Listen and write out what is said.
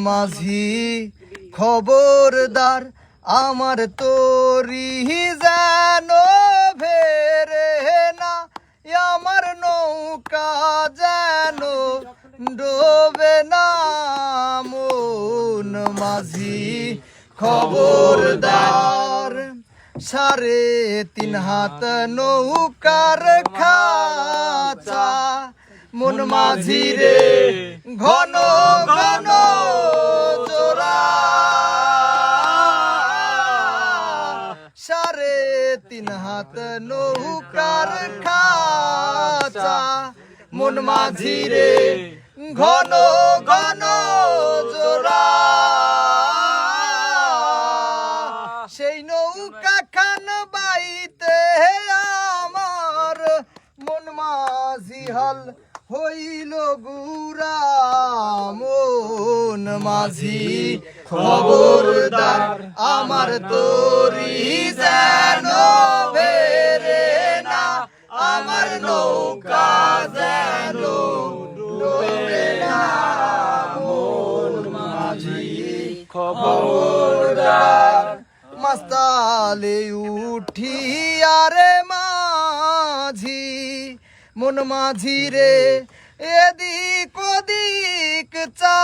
মাঝি খবরদার আমার তোরি যেন ভেরে না, আমার নৌকা যেন ডোবে না। মন মাঝি খবরদার 3.5 হাত নৌকার খাঁচা, মন মাঝি রে ঘন ঘন জোড়া। 3.5 হাত নৌকার খাঁচা, মন মাঝি রে ঘন ঘন জোড়া। সেই নৌকা খান বাইতে আমার মন মাঝি হাল হইল গুড়া। মন মাঝি খবরদার আমার তোরি যেন ভেরে না, আমার নৌকা যেন ডোবে না। মন মাঝি খবরদার। মাস্তালে উঠি আরে মাঝি, মন মাঝি রে এদিক ওদিক চা।